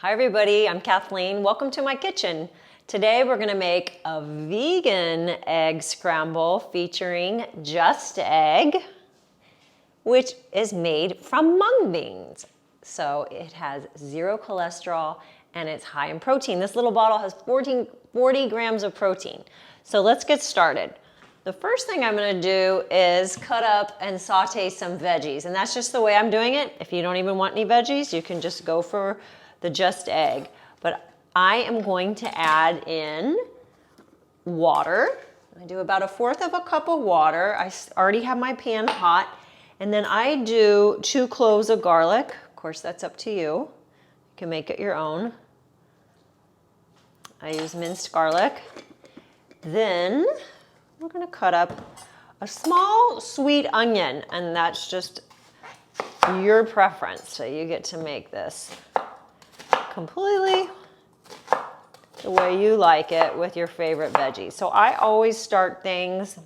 Hi everybody, I'm Kathleen. Welcome to my kitchen. Today we're going to make a vegan egg scramble featuring Just Egg, which is made from mung beans. So it has 0 cholesterol and it's high in protein. This little bottle has 40 grams of protein. So let's get started. The first thing I'm going to do is cut up and saute some veggies, and that's just the way I'm doing it. If you don't even want any veggies, you can just go for the Just Egg. But I am going to add in water. I do about 1/4 cup of water. I already have my pan hot. And then I do 2 cloves of garlic. Of course, that's up to you. You can make it your own. I use minced garlic. Then we're going to cut up a small sweet onion, and that's just your preference. So you get to make this completely the way you like it with your favorite veggies. So I always start things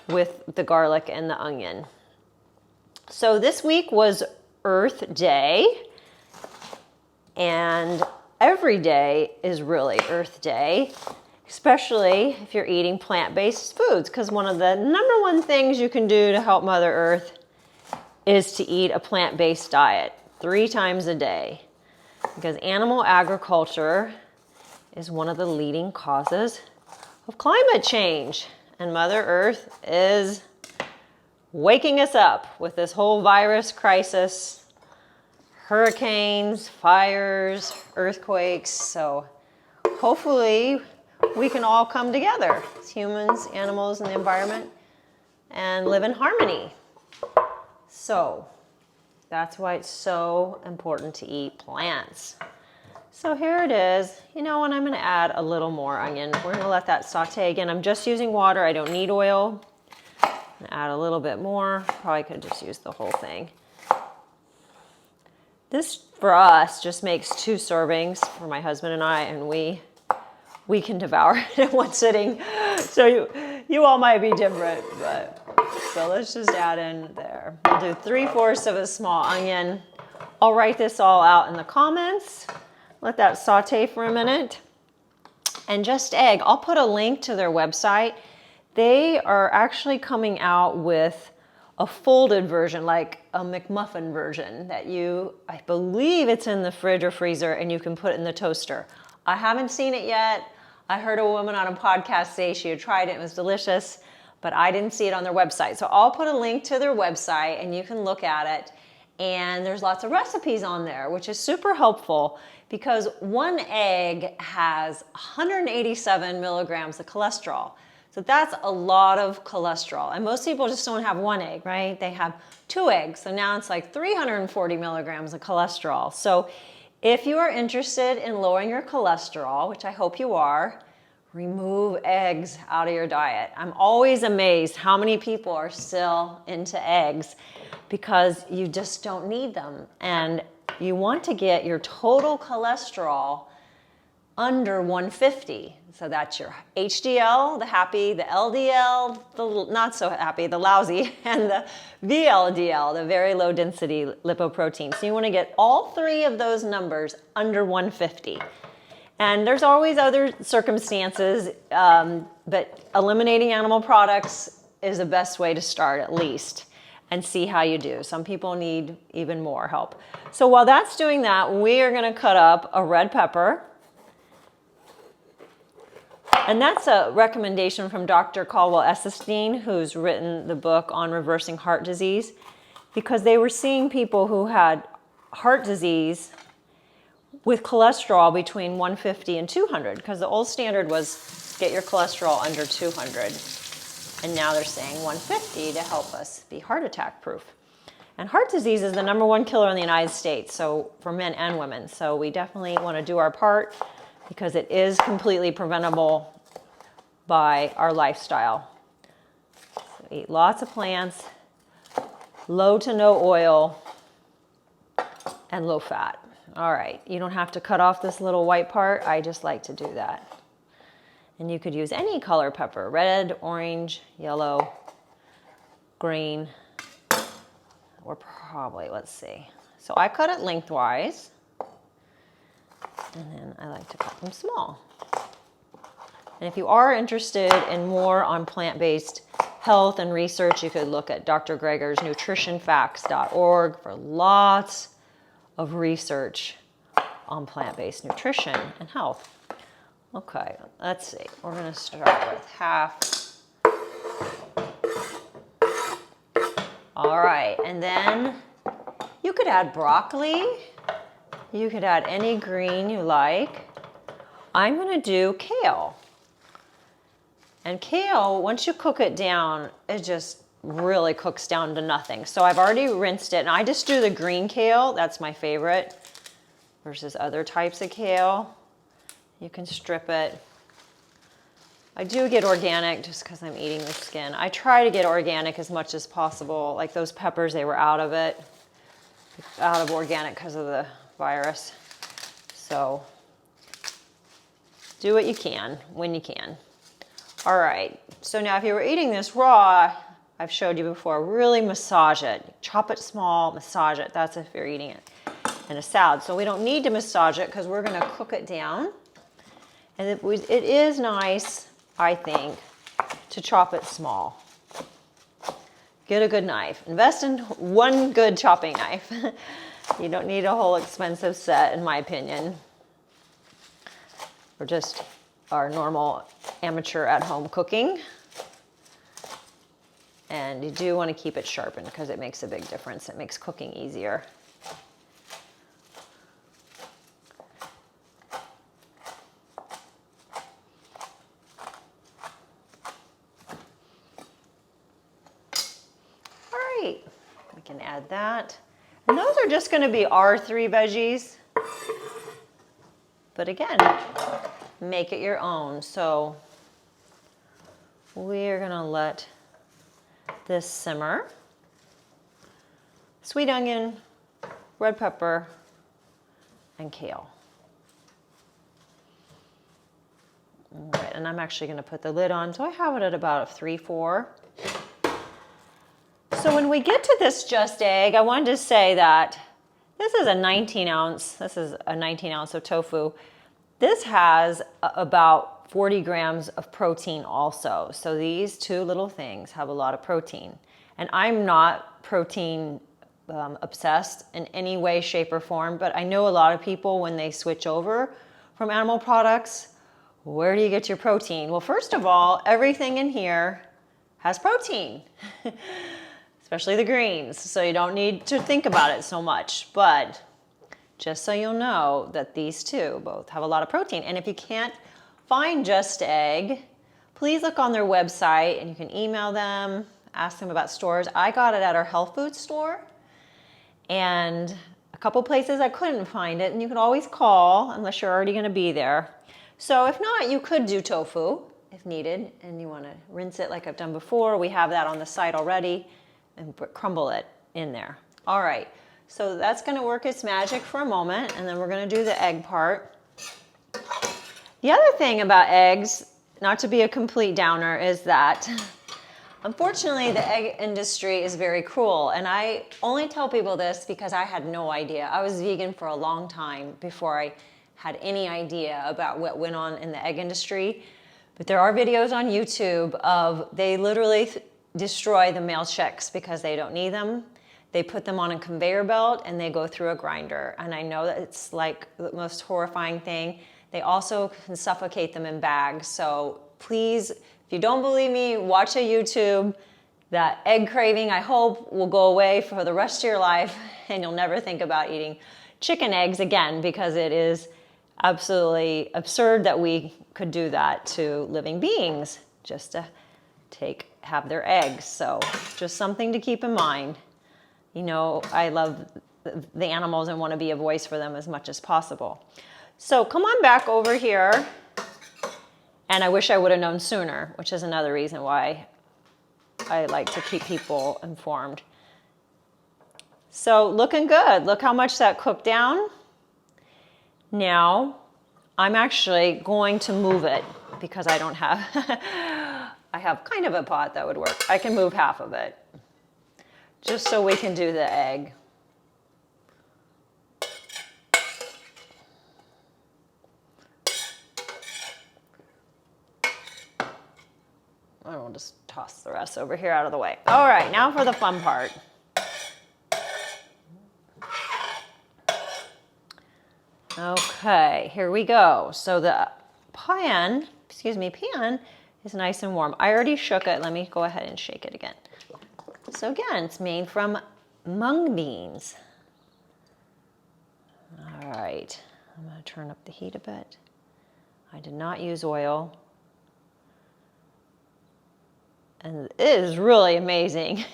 with the garlic and the onion. So this week was Earth Day, and every day is really Earth Day, especially if you're eating plant-based foods, because one of the #1 things you can do to help Mother Earth is to eat a plant-based diet 3 times a day, because animal agriculture is one of the leading causes of climate change, and Mother Earth is waking us up with this whole virus crisis, hurricanes, fires, earthquakes. So hopefully we can all come together as humans, animals, and the environment and live in harmony. So that's why it's so important to eat plants. So here it is. You know, and I'm going to add a little more onion. We're going to let that saute. Again, I'm just using water. I don't need oil. Add a little bit more. Probably could just use the whole thing. This, for us, just makes 2 servings for my husband and I, and we can devour it in one sitting. So you all might be different, but so let's just add in there. We'll do 3/4 of a small onion. I'll write this all out in the comments. Let that saute for a minute. And Just Egg, I'll put a link to their website. They are actually coming out with a folded version, like a McMuffin version, that I believe it's in the fridge or freezer, and you can put it in the toaster. I haven't seen it yet. I heard a woman on a podcast say she had tried it and it was delicious, but I didn't see it on their website. So I'll put a link to their website and you can look at it. And there's lots of recipes on there, which is super helpful because 1 egg has 187 milligrams of cholesterol. So that's a lot of cholesterol. And most people just don't have 1 egg, right? They have 2 eggs. So now it's like 340 milligrams of cholesterol. So if you are interested in lowering your cholesterol, which I hope you are, remove eggs out of your diet. I'm always amazed how many people are still into eggs because you just don't need them. And you want to get your total cholesterol under 150. So that's your HDL, the happy, the LDL, the not so happy, the lousy, and the VLDL, the very low density lipoprotein. So you want to get all 3 of those numbers under 150. And there's always other circumstances, but eliminating animal products is the best way to start at least and see how you do. Some people need even more help. So while that's doing that, we are going to cut up a red pepper. And that's a recommendation from Dr. Caldwell Esselstyn, who's written the book on reversing heart disease, because they were seeing people who had heart disease with cholesterol between 150 and 200, because the old standard was get your cholesterol under 200. And now they're saying 150 to help us be heart attack proof. And heart disease is the #1 killer in the United States, so for men and women. So we definitely want to do our part because it is completely preventable by our lifestyle. So eat lots of plants, low to no oil, and low fat. All right, you don't have to cut off this little white part. I just like to do that. And you could use any color pepper, red, orange, yellow, green, or probably, let's see. So I cut it lengthwise. And then I like to cut them small. And if you are interested in more on plant-based health and research, you could look at Dr. Greger's nutritionfacts.org for lots of research on plant-based nutrition and health. Okay, let's see. We're going to start with half. All right, and then you could add broccoli. You could add any green you like. I'm going to do kale. And kale, once you cook it down, it just really cooks down to nothing. So I've already rinsed it, and I just do the green kale. That's my favorite versus other types of kale. You can strip it. I do get organic just because I'm eating the skin. I try to get organic as much as possible. Like those peppers, they were out of it, out of organic because of the virus. So do what you can when you can. All right, so now if you were eating this raw, I've showed you before, really massage it. Chop it small, massage it. That's if you're eating it in a salad. So we don't need to massage it because we're gonna cook it down. And it is nice, I think, to chop it small. Get a good knife. Invest in one good chopping knife. You don't need a whole expensive set, in my opinion. Or just our normal amateur at-home cooking. And you do want to keep it sharpened because it makes a big difference. It makes cooking easier. All right, we can add that. And those are just going to be our 3 veggies. But again, make it your own. So we're going to let this simmer. Sweet onion, red pepper, and kale. All right, and I'm actually going to put the lid on. So I have it at about a 3-4. So when we get to this Just Egg, I wanted to say that this is a 19 ounce. This is a 19 ounce of tofu. This has about 40 grams of protein also. So these 2 little things have a lot of protein. And I'm not protein obsessed in any way, shape, or form, but I know a lot of people when they switch over from animal products, where do you get your protein? Well, first of all, everything in here has protein, especially the greens. So you don't need to think about it so much, but just so you'll know that these 2 both have a lot of protein. And if you can't find Just Egg, please look on their website and you can email them, ask them about stores. I got it at our health food store and a couple places I couldn't find it, and you can always call unless you're already gonna be there. So if not, you could do tofu if needed, and you wanna rinse it like I've done before. We have that on the site already, and crumble it in there. All right. So that's going to work its magic for a moment, and then we're going to do the egg part. The other thing about eggs, not to be a complete downer, is that unfortunately the egg industry is very cruel. And I only tell people this because I had no idea. I was vegan for a long time before I had any idea about what went on in the egg industry. But there are videos on YouTube of they literally destroy the male chicks because they don't need them. They put them on a conveyor belt and they go through a grinder. And I know that it's like the most horrifying thing. They also can suffocate them in bags. So please, if you don't believe me, watch a YouTube. That egg craving, I hope, will go away for the rest of your life and you'll never think about eating chicken eggs again, because it is absolutely absurd that we could do that to living beings just to have their eggs. So just something to keep in mind. You know, I love the animals and want to be a voice for them as much as possible. So come on back over here. And I wish I would have known sooner, which is another reason why I like to keep people informed. So looking good. Look how much that cooked down. Now, I'm actually going to move it because I don't have, I have kind of a pot that would work. I can move half of it, just so we can do the egg. toss the rest over here out of the way. All right, now for the fun part. Okay, here we go. So the pan is nice and warm. I already shook it. Let me go ahead and shake it again. So again, it's made from mung beans. All right, I'm gonna turn up the heat a bit. I did not use oil. And it is really amazing.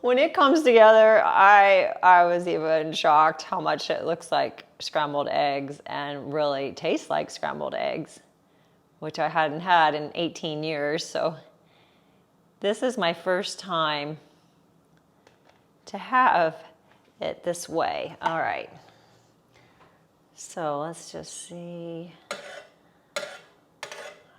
When it comes together, I was even shocked how much it looks like scrambled eggs and really tastes like scrambled eggs, which I hadn't had in 18 years. So this is my first time to have it this way. All right. So let's just see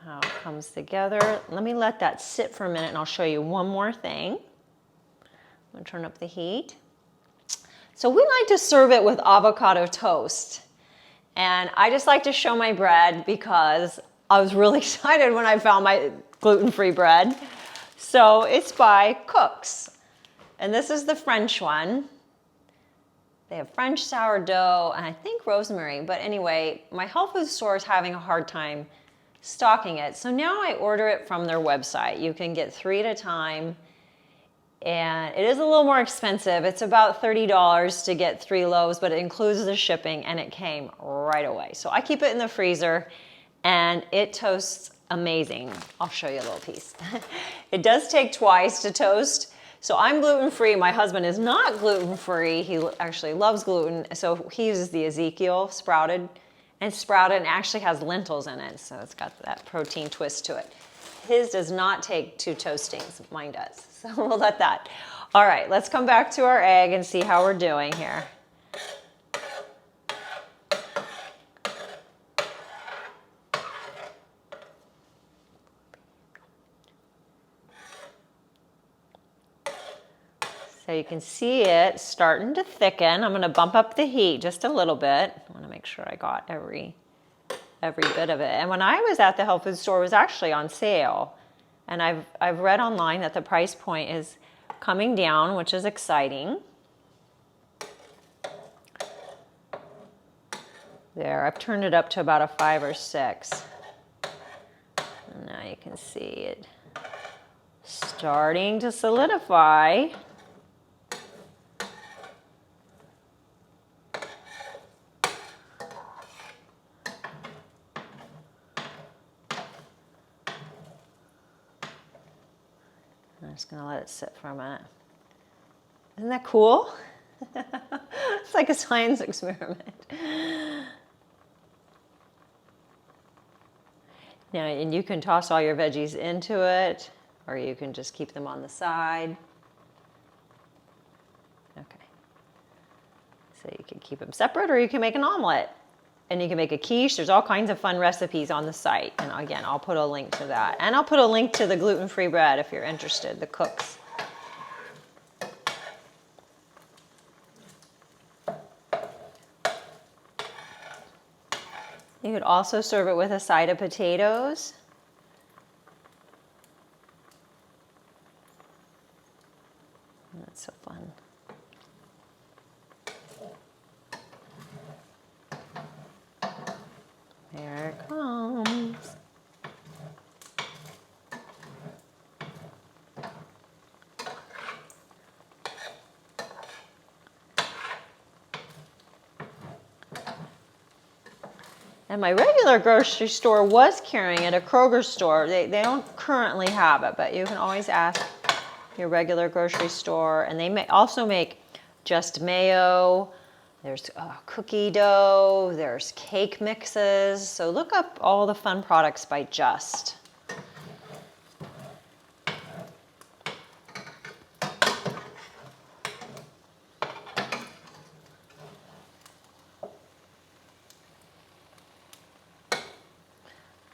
how it comes together. Let me let that sit for a minute and I'll show you one more thing. I'm gonna turn up the heat. So we like to serve it with avocado toast. And I just like to show my bread because I was really excited when I found my gluten-free bread. So it's by Cook's. And this is the French one. They have French sourdough and I think rosemary. But anyway, my health food store is having a hard time stocking it. So now I order it from their website. You can get 3 at a time. And it is a little more expensive. It's about $30 to get 3 loaves, but it includes the shipping and it came right away. So I keep it in the freezer and it toasts amazing. I'll show you a little piece. It does take twice to toast. So I'm gluten-free. My husband is not gluten-free. He actually loves gluten. So he uses the Ezekiel sprouted and actually has lentils in it. So it's got that protein twist to it. His does not take 2 toastings. Mine does. So we'll let that. All right, let's come back to our egg and see how we're doing here. So you can see it starting to thicken. I'm gonna bump up the heat just a little bit. I wanna make sure I got every bit of it. And when I was at the health food store, it was actually on sale. And I've read online that the price point is coming down, which is exciting. There, I've turned it up to about a 5 or 6. And now you can see it starting to solidify. I'm just gonna let it sit for a minute. Isn't that cool? It's like a science experiment. Now, and you can toss all your veggies into it, or you can just keep them on the side. Okay. So you can keep them separate, or you can make an omelet. And you can make a quiche. There's all kinds of fun recipes on the site. And again, I'll put a link to that. And I'll put a link to the gluten-free bread if you're interested, the Cook's. You could also serve it with a side of potatoes. That's so fun. There it comes. And my regular grocery store was carrying it, a Kroger store. They don't currently have it, but you can always ask your regular grocery store. And they also make Just mayo. There's cookie dough, there's cake mixes. So look up all the fun products by Just.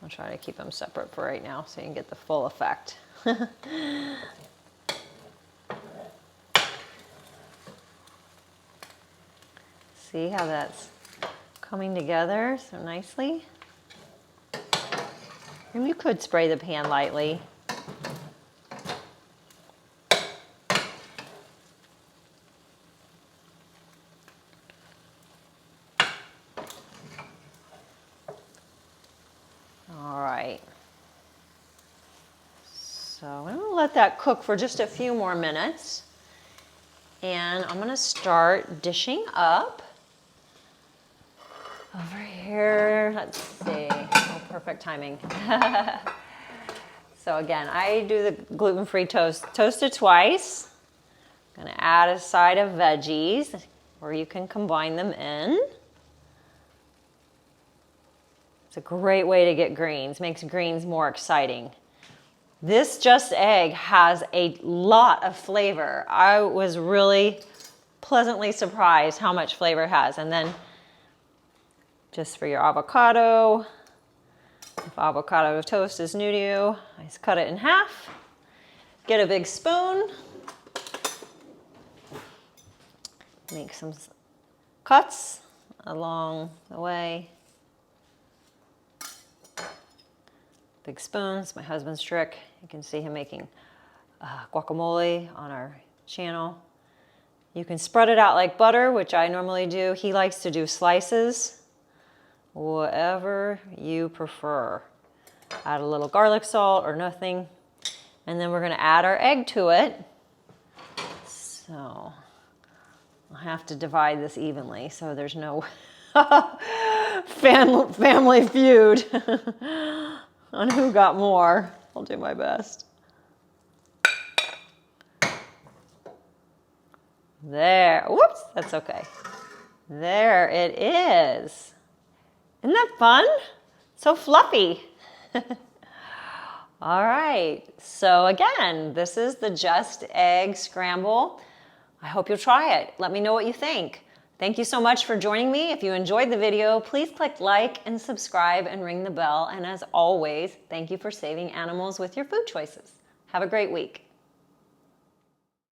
I'll try to keep them separate for right now so you can get the full effect. See how that's coming together so nicely? And you could spray the pan lightly. let that cook for just a few more minutes. And I'm gonna start dishing up. Over here, let's see, oh, perfect timing. So again, I do the gluten-free toast, toasted twice. I'm gonna add a side of veggies, or you can combine them in. It's a great way to get greens, makes greens more exciting. This Just Egg has a lot of flavor. I was really pleasantly surprised how much flavor it has. And then just for your avocado, if avocado toast is new to you, I just cut it in half. Get a big spoon. Make some cuts along the way. Big spoons, my husband's trick. You can see him making guacamole on our channel. You can spread it out like butter, which I normally do. He likes to do slices. Whatever you prefer. Add a little garlic salt or nothing. And then we're gonna add our egg to it. So I'll have to divide this evenly so there's no family feud on who got more. I'll do my best. There, whoops, that's okay. There it is. Isn't that fun? So fluffy. All right, so again, this is the Just Egg Scramble. I hope you'll try it. Let me know what you think. Thank you so much for joining me. If you enjoyed the video, please click like and subscribe and ring the bell. And as always, thank you for saving animals with your food choices. Have a great week.